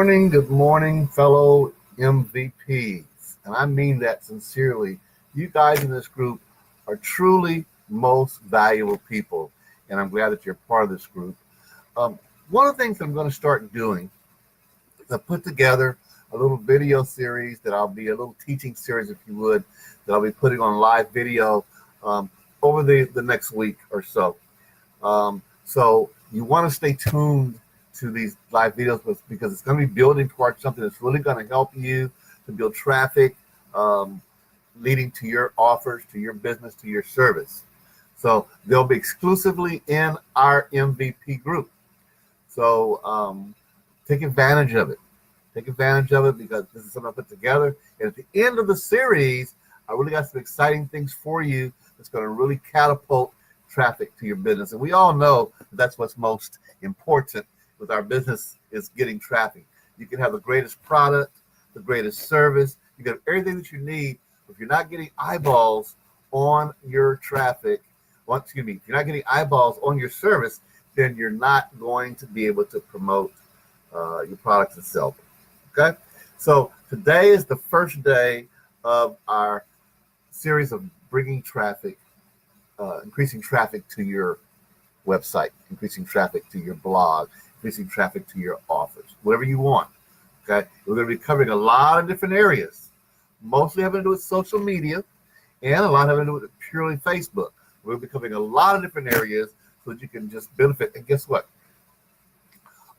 good morning, fellow MVPs. And I mean that sincerely. You guys in this group are truly most valuable people, and I'm glad that you're part of this group. One of the things I'm going to start doing is I put together a little video series that I'll be a little teaching series, if you would, that I'll be putting on live video over the next week or so. So you want to stay tuned to these live videos because it's going to be building towards something that's really going to help you to build traffic, leading to your offers, to your business, to your service. So they'll be exclusively in our MVP group. So take advantage of it. Take advantage of it because this is something I put together. And at the end of the series, I really got some exciting things for you that's going to really catapult traffic to your business. And we all know that's what's most important with our business is getting traffic. You can have the greatest product, the greatest service, you get everything that you need. If you're not getting eyeballs on your traffic, if you're not getting eyeballs on your service, then you're not going to be able to promote your products and sell them. Okay? So today is the first day of our series of bringing traffic, increasing traffic to your website, increasing traffic to your blog, increasing traffic to your offers, whatever you want. Okay, we're going to be covering a lot of different areas, mostly having to do with social media, and a lot having to do with purely Facebook. We're going to be covering a lot of different areas so that you can just benefit. And guess what?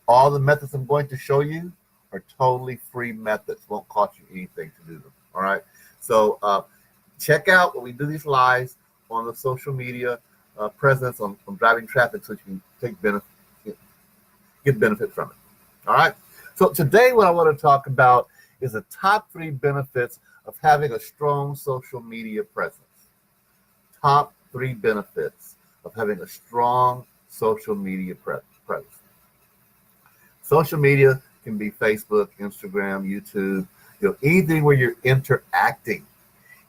All the methods I'm going to show you are totally free methods. Won't cost you anything to do them. All right. So check out when we do these lives on the social media presence on driving traffic so you can get benefit from it. All right. So today what I want to talk about is the top 3 benefits of having a strong social media presence. Top 3 benefits of having a strong social media presence. Social media can be Facebook, Instagram, YouTube, anything where you're interacting.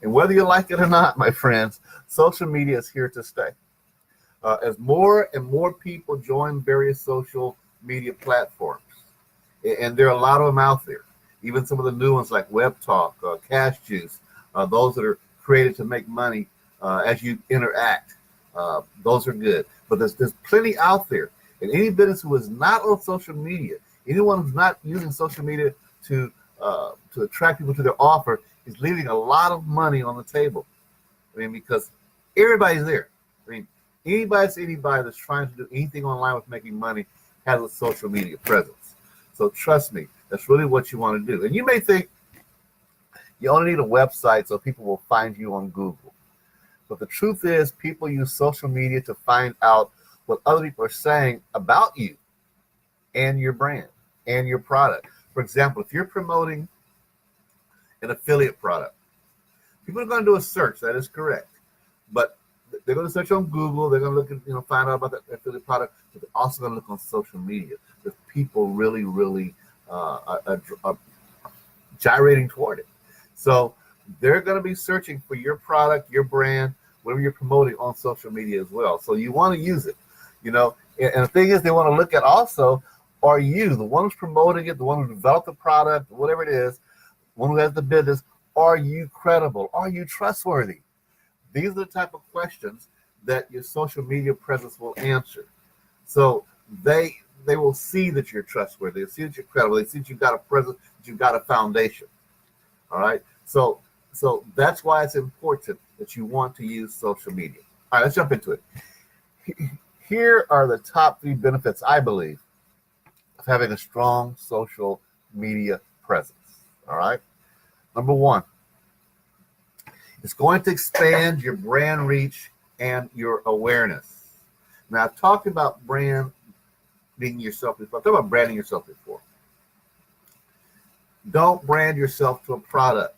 And whether you like it or not, my friends, social media is here to stay. As more and more people join various social media platforms, and there are a lot of them out there, even some of the new ones like Web Talk, Cash Juice, those that are created to make money as you interact, those are good. But there's plenty out there. And any business who is not on social media, anyone who's not using social media to attract people to their offer is leaving a lot of money on the table. I mean, because everybody's there. I mean, anybody that's trying to do anything online with making money has a social media presence. So trust me, that's really what you want to do. And you may think you only need a website so people will find you on Google. But the truth is people use social media to find out what other people are saying about you and your brand and your product. For example, if you're promoting an affiliate product, people are going to do a search. That is correct. But they're going to search on Google. They're going to look at, find out about that affiliate product. But they're also going to look on social media. Because people really are gyrating toward it. So they're going to be searching for your product, your brand, whatever you're promoting on social media as well. So you want to use it, And the thing is, they want to look at also, are you, the one who's promoting it, the one who developed the product, whatever it is, one who has the business, are you credible? Are you trustworthy? These are the type of questions that your social media presence will answer. So they will see that you're trustworthy. They see that you're credible. They see that you've got a presence, that you've got a foundation. All right. So that's why it's important that you want to use social media. All right, let's jump into it. Here are the top 3 benefits, I believe, of having a strong social media presence. All right. Number 1, it's going to expand your brand reach and your awareness. Now, I've talked about branding yourself before. I've talked about branding yourself before. Don't brand yourself to a product.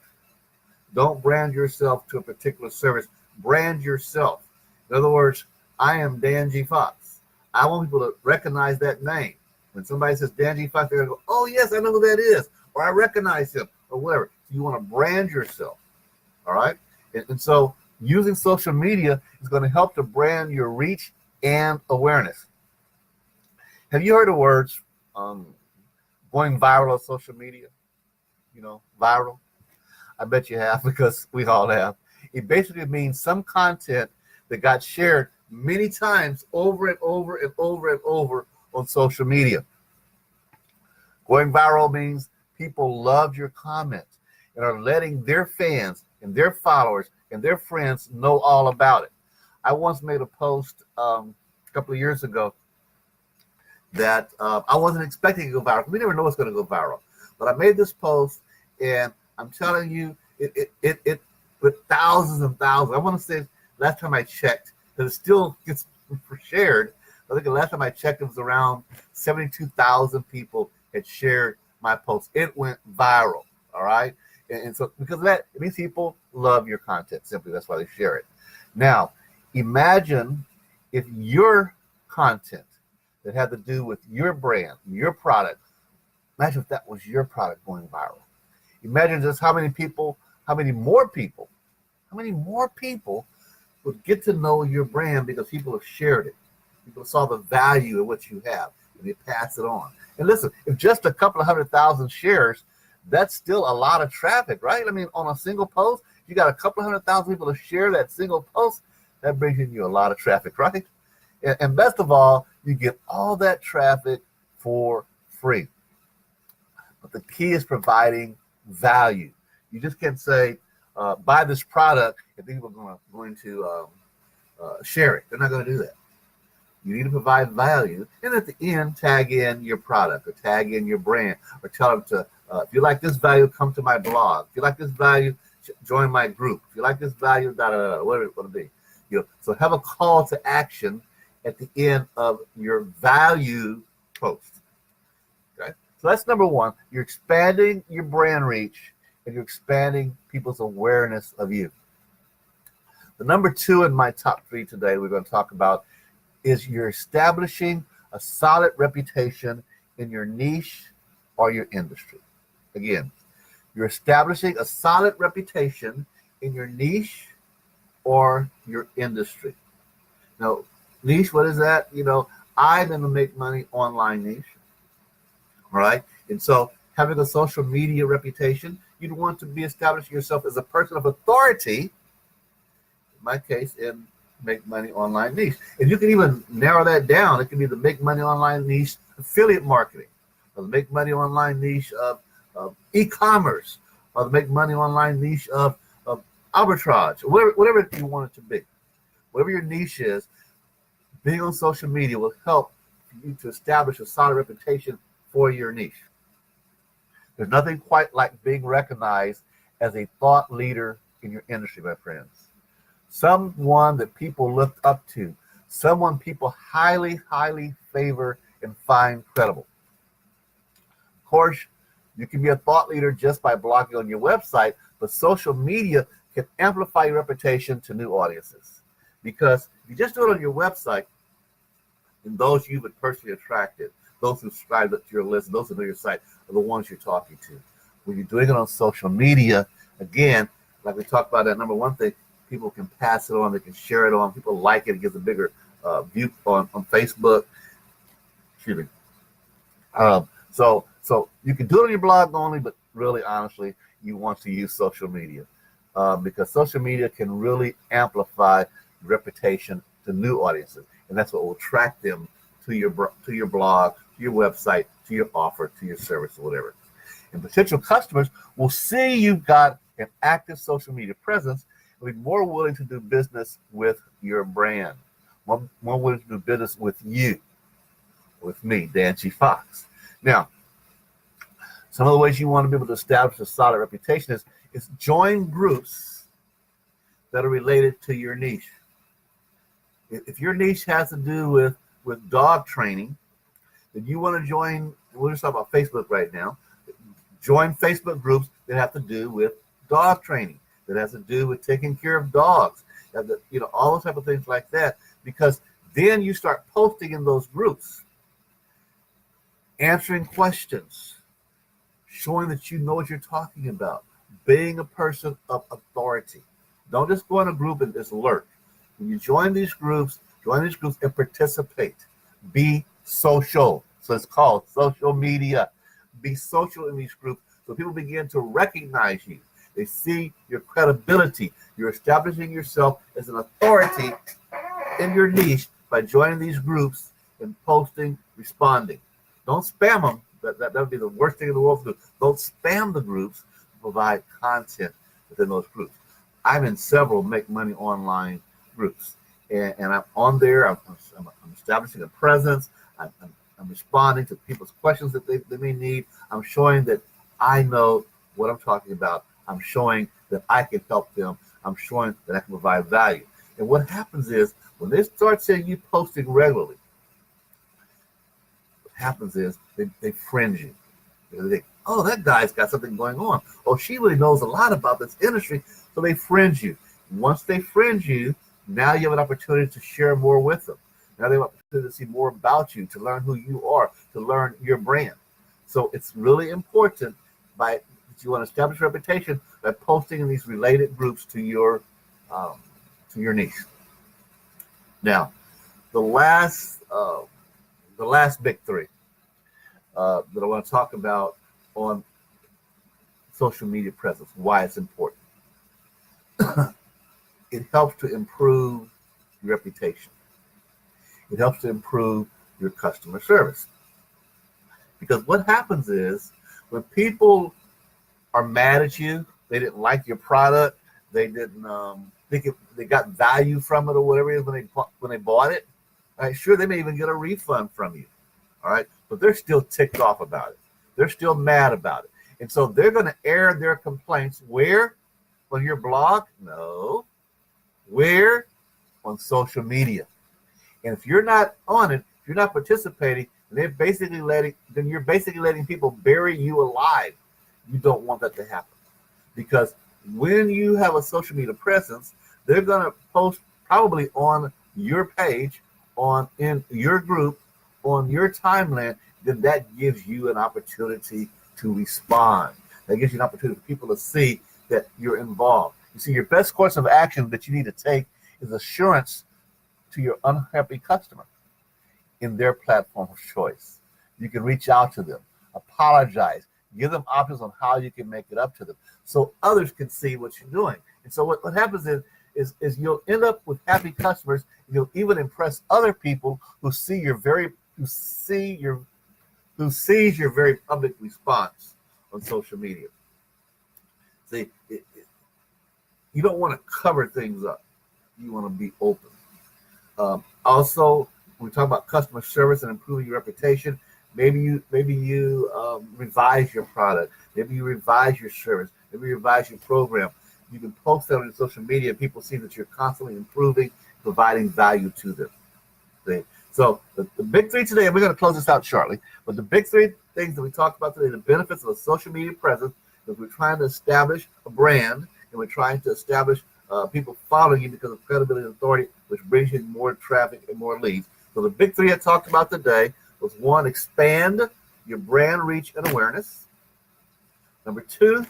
Don't brand yourself to a particular service. Brand yourself. In other words, I am Dan G. Fox. I want people to recognize that name. When somebody says Dan G. Fox, they're going to go, oh, yes, I know who that is. Or I recognize him, or whatever. So you want to brand yourself. All right? And so using social media is going to help to brand your reach and awareness. Have you heard the words going going viral on social media? You know, viral. I bet you have, because we all have. It basically means some content that got shared many times over and over and over and over on social media. Going viral means people loved your comments and are letting their fans and their followers and their friends know all about it. I once made a post a couple of years ago that I wasn't expecting to go viral. We never know what's going to go viral. But I made this post, and I'm telling you, it with thousands and thousands. I want to say last time I checked, because it still gets shared. I think the last time I checked, it was around 72,000 people had shared my post. It went viral. All right. And so because of that, it means people love your content. Simply, that's why they share it. Now, imagine if your content that had to do with your brand, your product, imagine if that was your product going viral. Imagine just how many more people would get to know your brand because people have shared it. People saw the value of what you have, and they pass it on. And listen, if just a couple of 100,000 shares, that's still a lot of traffic, right? I mean, on a single post, you got a couple of 100,000 people to share that single post. That brings in you a lot of traffic, right? And best of all, you get all that traffic for free. But the key is providing value. You just can't say, buy this product, and people are going to share it. They're not going to do that. You need to provide value, and at the end, tag in your product or tag in your brand, or tell them to, if you like this value, come to my blog. If you like this value, join my group. If you like this value, whatever it will be. So have a call to action at the end of your value post. Okay, so that's number one. You're expanding your brand reach, and you're expanding people's awareness of you. The number two in my top three today we're going to talk about is you're establishing a solid reputation in your niche or your industry. Again, you're establishing a solid reputation in your niche or your industry. Now, niche, what is that? I'm in the make money online niche. All right. And so having a social media reputation, you'd want to be establishing yourself as a person of authority, in my case, in make money online niche. And you can even narrow that down. It can be the make money online niche affiliate marketing, or the make money online niche of e-commerce, or the make money online niche of arbitrage, whatever you want it to be. Whatever your niche is, being on social media will help you to establish a solid reputation for your niche. There's nothing quite like being recognized as a thought leader in your industry, my friends. Someone that people look up to, someone people highly, highly favor and find credible. Of course, you can be a thought leader just by blogging on your website, but social media can amplify your reputation to new audiences. Because if you just do it on your website, and those you've personally attracted, those who subscribe to your list, those who know your site, are the ones you're talking to. When you're doing it on social media, again, like we talked about that number one thing, people can pass it on, they can share it on, people like it, it gives a bigger view on Facebook. Excuse me. So you can do it on your blog only, but really, honestly, you want to use social media because social media can really amplify your reputation to new audiences, and that's what will attract them to your blog, to your website, to your offer, to your service, or whatever. And potential customers will see you've got an active social media presence and be more willing to do business with your brand, more willing to do business with you, with me, Dan G. Fox. Now, some of the ways you want to be able to establish a solid reputation is join groups that are related to your niche. If your niche has to do with dog training, then you want to join, we'll just talk about Facebook right now, join Facebook groups that have to do with dog training, that has to do with taking care of dogs, all those type of things like that, because then you start posting in those groups, answering questions, showing that you know what you're talking about, being a person of authority. Don't just go in a group and just lurk. When you join these groups and participate. Be social. So it's called social media. be social in these groups so people begin to recognize you. They see your credibility. You're establishing yourself as an authority in your niche by joining these groups and posting, responding. Don't spam them. That would be the worst thing in the world to do. Don't spam the groups. Provide content within those groups. I'm in several Make Money Online groups, and I'm on there. I'm establishing a presence. I'm responding to people's questions that they may need. I'm showing that I know what I'm talking about. I'm showing that I can help them. I'm showing that I can provide value. And what happens is when they start seeing you posting regularly, what happens is they friend you. They think, oh, that guy's got something going on. Oh, she really knows a lot about this industry. So they friend you. Once they friend you, now you have an opportunity to share more with them. Now they have an opportunity to see more about you, to learn who you are, to learn your brand. So it's really important that you want to establish a reputation by posting in these related groups to your niche. Now, the last big three that I want to talk about on social media presence, why it's important. It helps to improve your reputation. It helps to improve your customer service. Because what happens is when people are mad at you, they didn't like your product, they didn't think they got value from it or whatever it is when they bought it. Right? Sure, they may even get a refund from you. All right, but they're still ticked off about it. They're still mad about it, and so they're going to air their complaints where? On your blog? No. Where? On social media. And if you're not on it, if you're not participating, then you're basically letting people bury you alive. You don't want that to happen, because when you have a social media presence, they're going to post probably on your page, in your group, on your timeline. Then that gives you an opportunity to respond. That gives you an opportunity for people to see that you're involved. You see, your best course of action that you need to take is assurance to your unhappy customer in their platform of choice. You can reach out to them, apologize, give them options on how you can make it up to them so others can see what you're doing. And so what happens is you'll end up with happy customers. You'll even impress other people who sees your very public response on social media. See, you don't want to cover things up. You want to be open. Also, when we talk about customer service and improving your reputation, maybe you revise your product. Maybe you revise your service. Maybe you revise your program. You can post that on your social media. People see that you're constantly improving, providing value to them. See? So the big three today, and we're going to close this out shortly, but the big three things that we talked about today, the benefits of a social media presence, is we're trying to establish a brand, and we're trying to establish people following you because of credibility and authority, which brings you more traffic and more leads. So the big three I talked about today was: one, expand your brand reach and awareness. Number two,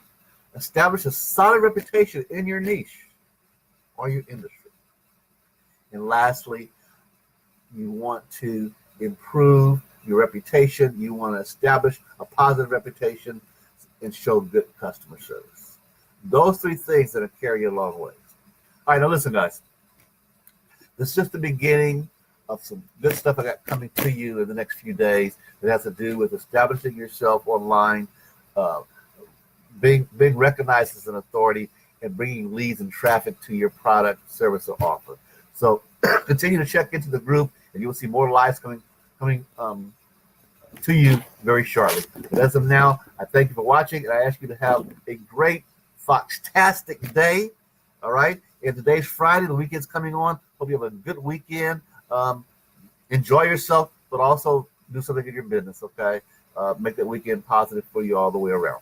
establish a solid reputation in your niche or your industry. And lastly, you want to improve your reputation. You want to establish a positive reputation and show good customer service. Those three things that will carry you a long ways. All right, now listen, guys. This is just the beginning of some good stuff I got coming to you in the next few days that has to do with establishing yourself online, being recognized as an authority, and bringing leads and traffic to your product, service, or offer. So continue to check into the group, and you will see more lives coming to you very shortly. But as of now, I thank you for watching, and I ask you to have a great, foxtastic day. All right? And today's Friday, the weekend's coming on. Hope you have a good weekend. Enjoy yourself, but also do something in your business, okay? Make that weekend positive for you all the way around.